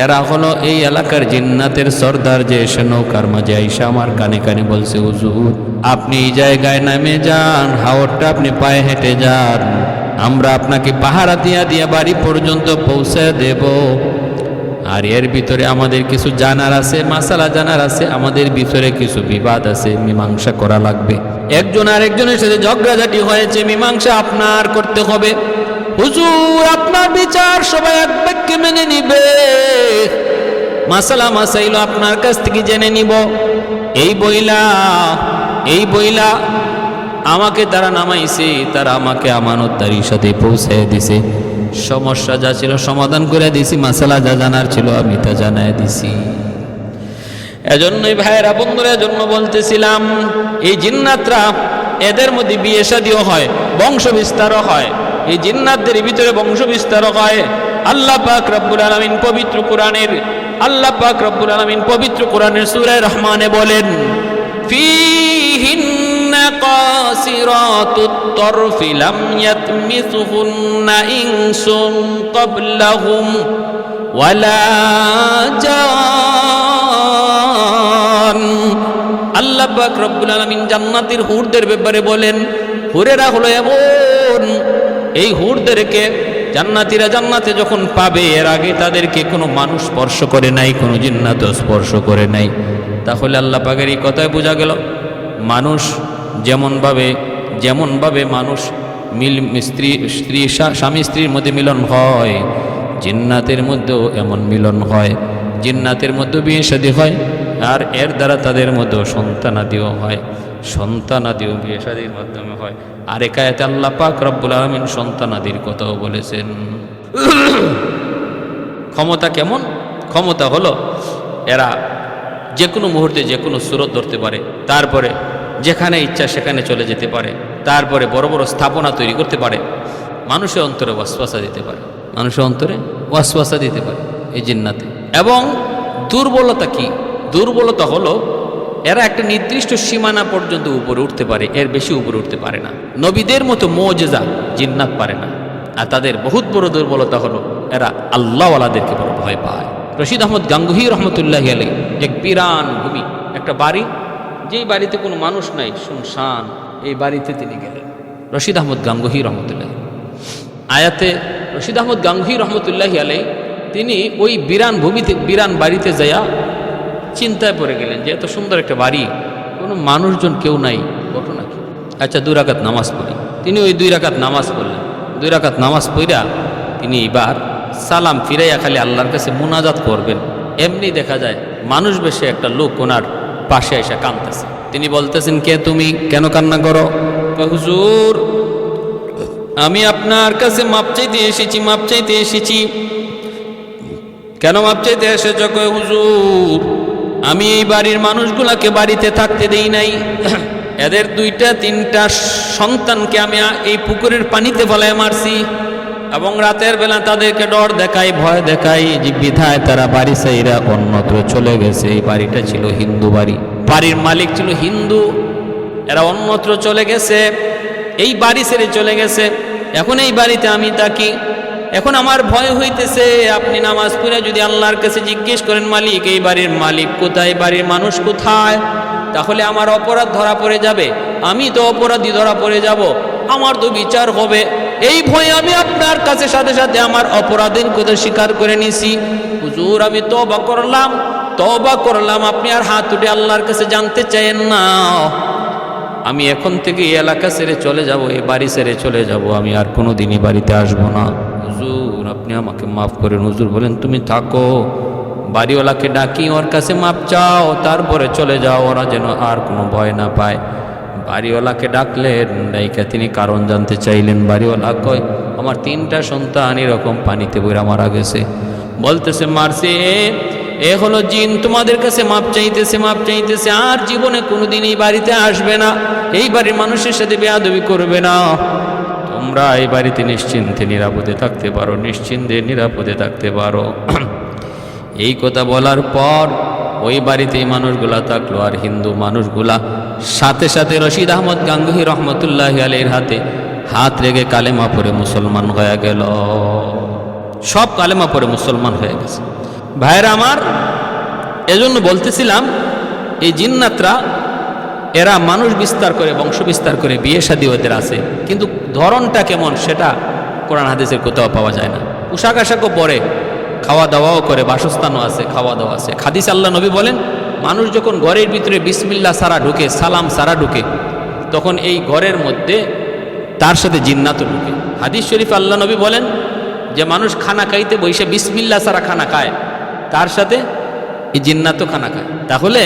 এরা হলো এই এলাকার জিন্নাতের সর্দার, যে এসে নৌকার মাঝে আইসা আমার কানে কানে বলছে হুজুর আপনি এই জায়গায় নামে যান, হাওরটা আপনি পায়ে হেঁটে যান, আমরা আপনাকে পাহারা দিয়া দিয়া বাড়ি পর্যন্ত পৌঁছে দেব। আর এর ভিতরে আমাদের কিছু জানার আছে, মাসালা জানার আছে, আমাদের ভিতরে কিছু বিবাদ আছে, মীমাংসা করা লাগবে। একজন আর একজনের সাথে ঝগড়াঝাটি হয়েছে, মীমাংসা আপনার করতে হবে। হুজুর আপনার বিচার সবাই এক বাক্যে মেনে নিবে, মাসালা মাসাইল আপনার কাছ থেকে জেনে নিব। এই বইলা আমাকে তারা নামাইছে, তারা আমাকে আমানতদারির সাথে পৌঁছে দিছে। সমস্যা যা ছিল সমাধান করে দিছি, মাসালা যা জানার ছিল আমি তা জানাই দিছি। এজন্যই ভাইয়েরা বন্ধুরা, এজন্য বলতেছিলাম এই জিন্নাতরা, এদের মধ্যে বিয়ে শাদীও হয়, বংশ বিস্তারও হয়, এই জিন্নাতদের ভিতরে বংশ বিস্তারও হয়। আল্লাহ পাক রব্বুল আলামিন পবিত্র কোরআনের সূরা রহমানে বলেন ফীহিন্না কাসিরাতুত তরফি লাম ইয়াতমিসুহুন্না ইনসুন ক্বাবলাহুম ওয়ালা জান। আল্লাহ পাক রব্বুল আলামিন জান্নাতের হুরদের ব্যাপারে বলেন, হুরেরা হলো এমন, এই হুরদেরকে জান্নাতীরা জান্নাতে যখন পাবে এর আগে তাদেরকে কোনো মানুষ স্পর্শ করে নাই, কোনো জিন্নাত স্পর্শ করে নাই। তাহলে আল্লাহ পাকের এই কথায় বোঝা গেল মানুষ যেমনভাবে মানুষ স্বামী স্ত্রীর মধ্যে মিলন হয়, জিন্নাতের মধ্যেও এমন মিলন হয়। জিন্নাতের মধ্যে বিয়ে শাদী হয়, আর এর দ্বারা তাদের মধ্যেও সন্তানাদিও হয়, সন্তানাদিও বিয়ে শাদীর মাধ্যমে হয়। আর একায়াতে আল্লাহ পাক রব্বুল আলামিন সন্তানাদির কথাও বলেছেন। ক্ষমতা কেমন? ক্ষমতা হলো এরা যে কোনো মুহূর্তে যে কোনো সুরত ধরতে পারে, তারপরে যেখানে ইচ্ছা সেখানে চলে যেতে পারে, তারপরে বড় বড় স্থাপনা তৈরি করতে পারে, মানুষের অন্তরে ওয়াসওয়াসা দিতে পারে, মানুষের অন্তরে ওয়াসওয়াসা দিতে পারে এই জিন্নাতে। এবং দুর্বলতা কি? দুর্বলতা হলো এরা একটা নির্দিষ্ট সীমানা পর্যন্ত উপরে উঠতে পারে, এর বেশি উপরে উঠতে পারে না। নবীদের মতো মুজিজা জিন্নাত পারে না। আর তাদের বহুত বড় দুর্বলতা হলো এরা আল্লাহওয়ালাদেরকে বড় ভয় পায়। রশিদ আহমদ গাঙ্গুহি রহমতুল্লাহি আলাইহি এক বিরান ভূমি, একটা বাড়ি, যেই বাড়িতে কোনো মানুষ নাই, শুনশান, এই বাড়িতে তিনি গেলেন। রশিদ আহমদ গাঙ্গুহি রহমতুল্লাহি আয়াতে রশিদ আহমদ গাঙ্গুহি রহমতুল্লাহি আলাইহি তিনি ওই বিরান ভূমিতে, বিরান বাড়িতে যাইয়া চিন্তায় পড়ে গেলেন যে এত সুন্দর একটা বাড়ি, কোনো মানুষজন কেউ নাই, ঘটনা কি? আচ্ছা 2 রাকাত নামাজ পড়ি। তিনি ওই 2 রাকাত নামাজ পড়লেন। 2 রাকাত নামাজ পড়া তিনি এবার সালাম ফিরাইয়া খালি আল্লাহর কাছে মুনাজাত করবেন। এমনি দেখা যায় মানুষ বেশে একটা লোক ওনার পাশে এসে কাঁদতেছে। তিনি বলতেছেন, কে তুমি, কেন কান্না করো? হুজুর আমি আপনার কাছে মাপ চাইতে এসেছি, মাপ চাইতে এসেছি। কেন মাপ চাইতে এসেছ? কয় হুজুর আমি এই বাড়ির মানুষগুলাকে বাড়িতে থাকতে দেই নাই, এদের 2-3টা সন্তানকে আমি এই পুকুরের পানিতে ফেলায় মারছি, এবং রাতের বেলা তাদেরকে ডর দেখাই, ভয় দেখাই, যে বিধায় তারা বাড়ি ছাইরা অন্যত্র চলে গেছে। এই বাড়িটা ছিল হিন্দু বাড়ি, বাড়ির মালিক ছিল হিন্দু, এরা অন্যত্র চলে গেছে, এই বাড়ি ছেড়ে চলে গেছে। এখন এই বাড়িতে আমি থাকি, এখন আমার ভয় হইতেছে, আপনি নামাজ পড়ে যদি আল্লাহর কাছে জিজ্ঞেস করেন মালিক এই বাড়ির মালিক কোথায়, বাড়ির মানুষ কোথায়, তাহলে আমার অপরাধ ধরা পড়ে যাবে, আমি তো অপরাধী ধরা পড়ে যাব। আমার তো বিচার হবে, এই ভয়ে আমি আপনার কাছে সাথে সাথে আমার অপরাধের কথা স্বীকার করে নিছি। হুজুর আমি তওবা করলাম, আপনি আর হাত উঠে আল্লাহর কাছে জানতে চাইেন না, আমি এখন থেকে এই এলাকা ছেড়ে চলে যাব, এই বাড়ি ছেড়ে চলে যাব, আমি আর কোনোদিনই বাড়িতে আসবো না। হুজুর আপনি আমাকে মাফ করেন। হুজুর বলেন তুমি থাকো, বাড়িওয়ালাকে ডাকি, ওর কাছে মাপ চাও, তারপরে চলে যাও, ওরা যেন আর কোনো ভয় না পায়। বাড়িওয়ালাকে ডাকলেন, ডাইকা তিনি কারণ জানতে চাইলেন। বাড়িওয়ালা কয় আমার 3টা সন্তান এরকম পানিতে বইরা মারা গেছে। বলতেছে মারছে এ হলো জিন, তোমাদের কাছে মাপ চাইতেছে, আর জীবনে কোনোদিন এই বাড়িতে আসবে না, এই বাড়ির মানুষের সাথে বেয়াদবি করবে না, তোমরা এই বাড়িতে নিশ্চিন্তে নিরাপদে থাকতে পারো। এই কথা বলার পর ওই বাড়িতে এই মানুষগুলা থাকলো, আর হিন্দু মানুষগুলা সাথে সাথে রশিদ আহমদ গাঙ্গুহি রহমতুল্লাহি আলাইহির হাতে হাত রেখে কালেমা পড়ে মুসলমান হয়ে গেল। সব কালেমা পড়ে মুসলমান হয়ে গেছে। ভাইরা আমার, এজন্য বলতেছিলাম এই জিন্নাতরা এরা মানুষ বিস্তার করে, বংশ বিস্তার করে, বিয়ে শাদী ওদের আছে, কিন্তু ধরনটা কেমন সেটা কোরআন হাদিসের কোথাও পাওয়া যায় না। পোশাক আশাকও পরে, খাওয়া দাওয়াও করে, বাসস্থানও আছে, খাওয়া দাওয়া আছে। হাদিস আল্লাহ নবী বলেন মানুষ যখন ঘরের ভিতরে বিসমিল্লাহ সারা ঢুকে, সালাম সারা ঢুকে, তখন এই ঘরের মধ্যে তার সাথে জিন্নাতও ঢুকে। হাদিস শরীফ আল্লাহ নবী বলেন যে মানুষ খানা খাইতে বসে বিসমিল্লাহ সারা খানা খায়, তার সাথে এই জিন্নাতও খানা খায়। তাহলে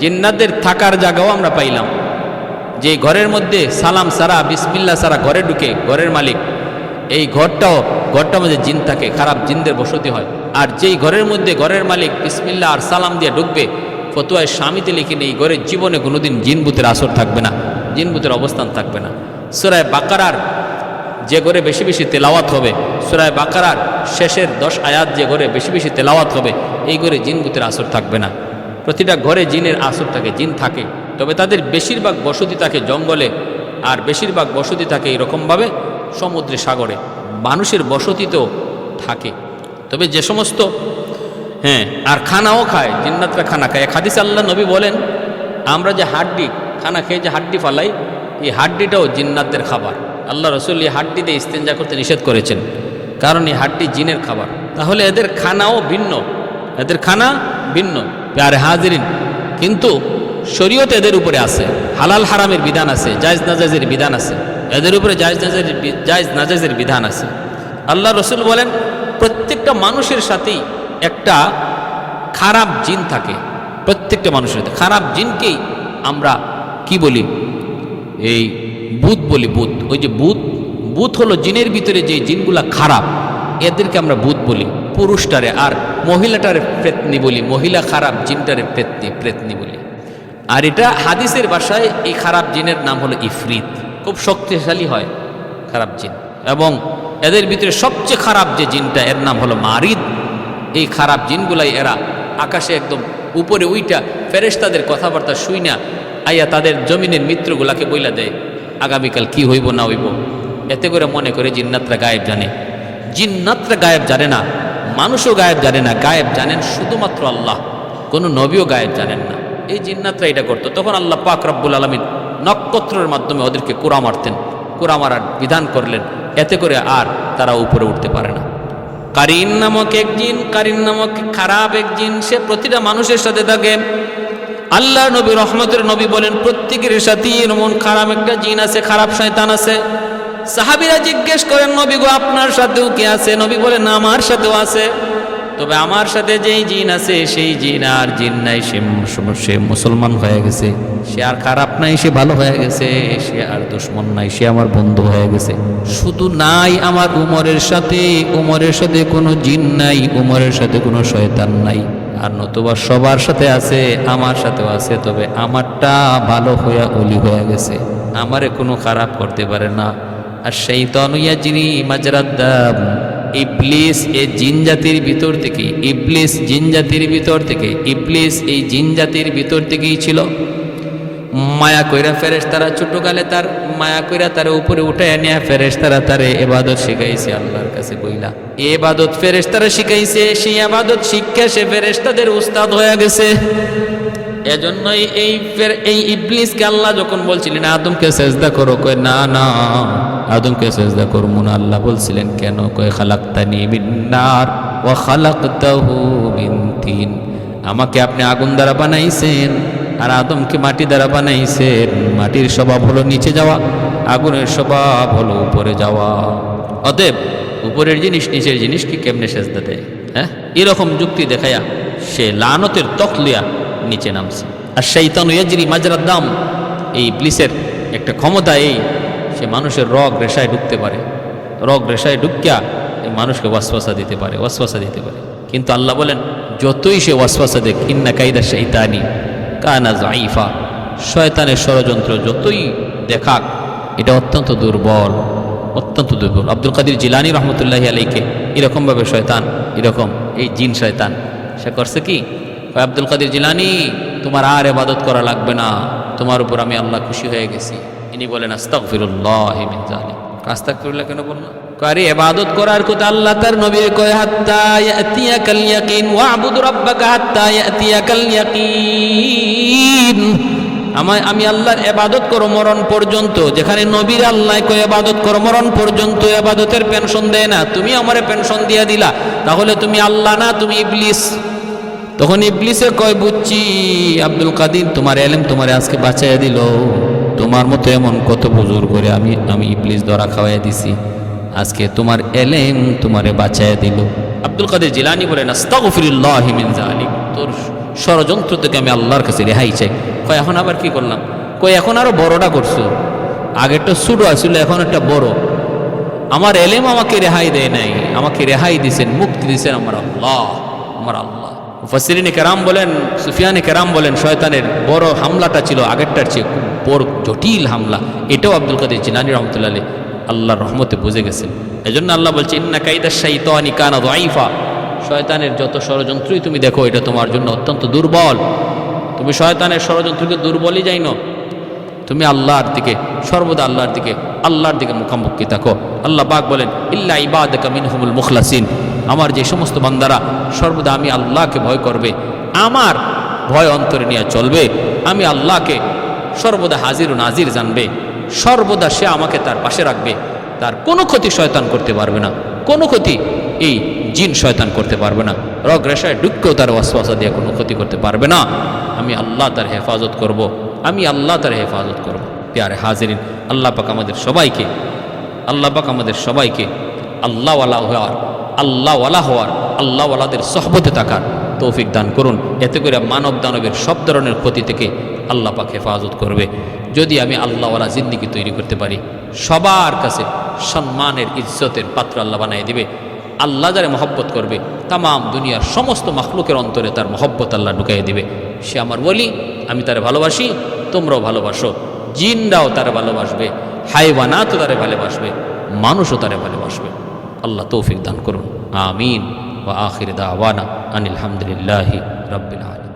জিন্নাতদের থাকার জায়গাও আমরা পাইলাম, যে ঘরের মধ্যে সালাম সারা বিসমিল্লাহ সারা ঘরে ঢুকে ঘরের মালিক, এই ঘরটার মধ্যে জিন থাকে, খারাপ জিনদের বসতি হয়। আর যেই ঘরের মধ্যে ঘরের মালিক বিসমিল্লাহ আর সালাম দিয়ে ঢুকবে, ফতোয়ায় স্বামীতে লিখেন এই ঘরের জীবনে কোনোদিন জিনভূতের আসর থাকবে না, জিনভূতের অবস্থান থাকবে না। সূরা বাকারার যে ঘরে বেশি বেশি তেলাওয়াত হবে, সূরা বাকারার শেষের 10 আয়াত যে ঘরে বেশি বেশি তেলাওয়াত হবে, এই ঘরে জিনভূতের আসর থাকবে না। প্রতিটা ঘরে জিনের আসর থাকে, জিন থাকে, তবে তাদের বেশিরভাগ বসতি থাকে জঙ্গলে, আর বেশিরভাগ বসতি থাকে এরকমভাবে সমুদ্রে, সাগরে। মানুষের বসতি তো থাকে, তবে যে সমস্ত আর খানাও খায়, জিন্নাতরা খানা খায়। এক হাদিসে আল্লাহ নবী বলেন আমরা যে হাড্ডি খানা খেয়ে যে হাড্ডি ফালাই, এই হাড্ডিটাও জিন্নাতদের খাবার। আল্লাহ রসুল এই হাড্ডি দিয়ে ইস্তেঞ্জা করতে নিষেধ করেছেন, কারণ এই হাড্ডি জিনের খাবার। তাহলে এদের খানাও ভিন্ন, এদের খানা ভিন্ন। প্যারে হাজিরিন, কিন্তু শরীয়ত এদের উপরে আছে, হালাল হারামের বিধান আছে, জায়েজ নাজায়েজের বিধান আছে, এদের উপরে জায়েজ নাজায়েজের বিধান আছে। আল্লাহ রসুল বলেন প্রত্যেকটা মানুষের সাথেই একটা খারাপ জিন থাকে, প্রত্যেকটা মানুষের সাথে। খারাপ জিনকেই আমরা কি বলি? এই ভূত বলি। ভূত, ওই যে ভূত হলো জিনের ভিতরে যে জিনগুলা খারাপ, এদেরকে আমরা ভূত বলি। পুরুষটারে আর মহিলাটারে প্রেতনি বলি, মহিলা খারাপ জিনটারে প্রেতনি বলি। আর এটা হাদিসের ভাষায় এই খারাপ জিনের নাম হলো ইফরিত, খুব শক্তিশালী হয় খারাপ জিন। এবং এদের ভিতরে সবচেয়ে খারাপ যে জিনটা, এর নাম হলো মারিদ। এই খারাপ জিনগুলাই এরা আকাশে একদম উপরে উইটা ফেরেশতাদের কথাবার্তা শুই না আইয়া তাদের জমিনের মিত্রগুলাকে বইলা দেয় আগামীকাল কি হইব না হইব। এতে করে মনে করে জিন্নাতরা গায়েব জানে। জিন্নাতরা গায়েব জানে না, মানুষও গায়েব জানে না, গায়েব জানেন শুধুমাত্র আল্লাহ, কোনো নবীও গায়েব জানেন না। এই জিন্নাতরা এটা করতো। তখন আল্লাহ পাক রব্বুল আলামিন নক্ষত্রের মাধ্যমে ওদেরকে কুড়া মারতেন, কুড়া মারার বিধান করলেন, এতে করে আর তারা উপরে উঠতে পারে না। কারিন নামক এক জিন, কারিন নামক খারাপ এক জিন, সে প্রতিটা মানুষের সাথে থাকে। আল্লাহ নবী রহমতের নবী বলেন প্রত্যেকের সাথেই এমন খারাপ একটা জিন আছে, খারাপ শয়তান আছে। সাহাবীরা জিজ্ঞেস করেন নবী গো আপনার সাথেও কি আছে? নবী বলেন আমার সাথেও আছে, তবে আমার সাথে যেই জিন আছে সেই জিন আর জিন নাই, সে মুসলমান হয়ে গেছে, সে আর খারাপ নাই, সে ভালো হয়ে গেছে, সে আর দুশ্মন নাই, সে আমার বন্ধু হয়ে গেছে। শুধু নাই আমার উমরের সাথে কোনো জিন নাই, উমরের সাথে কোনো শয়তান নাই, আর নতুবা সবার সাথে আছে, আমার সাথেও আছে, তবে আমারটা ভালো হইয়া অলি হয়ে গেছে, আমারে কোনো খারাপ করতে পারে না। আর শাইতানু ইয়াজরি মাজরাদ দাম, ইবলিস এই জিন জাতির ভিতর থেকে, ইবলিস জিন জাতির ভিতর থেকে, ইবলিস এই জিন জাতির ভিতর থেকেই ছিল। মায়া কইরা ফেরেশতারা ছোটকালে তার মায়া কইরা তার উপরে উঠায় নিয়ে ফেরেশতারা তারে ইবাদত শিখাইছে আল্লাহর কাছে বইলা। ইবাদত ফেরেশতারা শিখাইছে, সেই ইবাদত শিক্ষা সে ফেরেশতাদের উস্তাদ হয়ে গেছে। এজন্যই এই ইবলিসকে আল্লাহ যখন বলছিলেন আদমকে সেজদা করো, কয় না না আদমকে সেজদা করব না। আল্লাহ বলছিলেন কেন? কয় খালাকতানি মিন নার ওয়া খালাকতাহু মিন তিন। আমাকে আপনি আগুন দ্বারা বানাইছেন আর আদমকে মাটি দ্বারা বানাইছেন। মাটির স্বভাব হলো নিচে যাওয়া, আগুনের স্বভাব হলো উপরে যাওয়া। অতএব উপরের জিনিস নিচের জিনিসকে কেমনে সেজদা দেয়? হ্যাঁ, এরকম যুক্তি দেখায়া সে লানতের তকলিয়া নিচে নামছে। আর শাইতানু ইয়াজরি মাজরাদ দাম, এই ইবলিসের একটা ক্ষমতা এই, সে মানুষের রগ রেশায় ঢুকতে পারে, রগ রেশায় ঢুকিয়া মানুষকে ওয়াসওয়াসা দিতে পারে, ওয়াসওয়াসা দিতে পারে। কিন্তু আল্লাহ বলেন যতই সে ওয়াসওয়াসা দেখ, ইন্না কাইদা শাইতানি কানা যাইফা, শয়তানের ষড়যন্ত্র যতই দেখাক এটা অত্যন্ত দুর্বল, অত্যন্ত দুর্বল। আব্দুল কাদের জিলানী রহমতুল্লাহি আলাইকে এরকমভাবে শয়তান, এরকম এই জিন শয়তান সে করছে কি, আব্দুল কাদের জিলানী তোমার আর ইবাদত করা লাগবে না, তোমার উপর আমি আল্লাহ খুশি হয়ে গেছি। ইনি বলেন আস্তাগফিরুল্লাহ মিন যালিক। আস্তাগফিরুল্লাহ কেন বললেন? আরে ইবাদত করার কথা আল্লাহ তার নবীর কয় হাত্তা ইয়াতিয়াকাল ইয়াকিন ওয়া'বুদ রাব্বাকা হাত্তা ইয়াতিয়াকাল ইয়াকিন। আমি আল্লাহর ইবাদত করো মরণ পর্যন্ত। যেখানে নবীর আল্লাহ কয় ইবাদত করো মরণ পর্যন্ত, ইবাদতের পেনশন দেয় না, তুমি আমারে পেনশন দিয়া দিলা, তাহলে তুমি আল্লাহ না, তুমি ইবলিস। তখন ইবলিসে কয় বুঝছি আব্দুল কাদির তোমার এলেম তোমারে আজকে বাঁচাইয়া দিল, তোমার মতো এমন কত বুজুর্গ করে আমি ইবলিস ধরা খাওয়াইয়া দিছি, আজকে তোমার এলেম তোমারে বাঁচাইয়া দিল। আব্দুল কাদের জিলানী বলেন আস্তাগফিরুল্লাহ মিন যালিক, তোর ষড়যন্ত্র থেকে আমি আল্লাহর কাছে রেহাই চাই। কয় এখন আবার কি করলাম? কয় এখন আরো বড়টা করছো, আগেরটা ছোট আসলে এখন একটা বড়। আমার এলেম আমাকে রেহাই দেয় নাই, আমাকে রেহাই দিয়েছেন, মুক্তি দিয়েছেন আমার আল্লাহ, আমার আল্লাহ। মুফাসসিরিনে কেরাম বলেন, সুফিয়ানে কেরাম বলেন শয়তানের বড় হামলাটা ছিল আগেরটার চেয়ে বড় জটিল হামলা। এটাও আব্দুল কাদের জিলানী রাহমাতুল্লাহ আলাইহি আল্লাহর রহমতে বুঝে গেছেন। এজন্য আল্লাহ বলছে ইন্না কাইদা শাইতানি কানা যাইফা, শয়তানের যত ষড়যন্ত্রই তুমি দেখো এটা তোমার জন্য অত্যন্ত দুর্বল। তুমি শয়তানের ষড়যন্ত্রকে দুর্বলই জানো, তুমি আল্লাহর দিকে সর্বদা আল্লাহর দিকে মুখামুখি থাকো। আল্লাহ পাক বলেন ইল্লা ইবাদাকা মিনহুমুল মুখলাসিন, আমার যে সমস্ত বান্দারা সর্বদা আমি আল্লাহকে ভয় করবে, আমার ভয় অন্তরে নিয়ে চলবে, আমি আল্লাহকে সর্বদা হাজির ও নাজির জানবে, সর্বদা সে আমাকে তার পাশে রাখবে, তার কোনো ক্ষতি শয়তান করতে পারবে না, কোনো ক্ষতি এই জিন শয়তান করতে পারবে না, রগ রেশায় ঢুককেও তার ওয়াসওয়াসা দিয়ে কোনো ক্ষতি করতে পারবে না। আমি আল্লাহ তার হেফাজত করব, আমি আল্লাহ তার হেফাজত করব। প্যারে হাজিরিন, আল্লাহ পাক আমাদের সবাইকে আল্লাহওয়ালা হওয়ার আল্লাহওয়ালাদের সহবতে থাকার তৌফিক দান করুন। এতে করে মানব দানবের সব ধরনের ক্ষতি থেকে আল্লাহ পাক হেফাজত করবে। যদি আমি আল্লাহওয়ালা জিন্দিগি তৈরি করতে পারি, সবার কাছে সম্মানের ইজ্জতের পাত্র আল্লাহ বানিয়ে দিবে। আল্লাহ যারে মহব্বত করবে, তামাম দুনিয়ার সমস্ত মাখলুকের অন্তরে তার মহব্বত আল্লাহ ঢুকাইয়ে দিবে। সে আমার ওলি, আমি তারে ভালোবাসি, তোমরাও ভালোবাসো, জিনরাও তারে ভালোবাসবে, হাইওয়ানাতও তারে ভালোবাসবে, মানুষও তারে ভালোবাসবে। আল্লাহ তৌফিক দান করুন, আমিন। ওয়া আখির দাওয়ানা আনিল হামদুলিল্লাহি রাব্বিল আলামিন।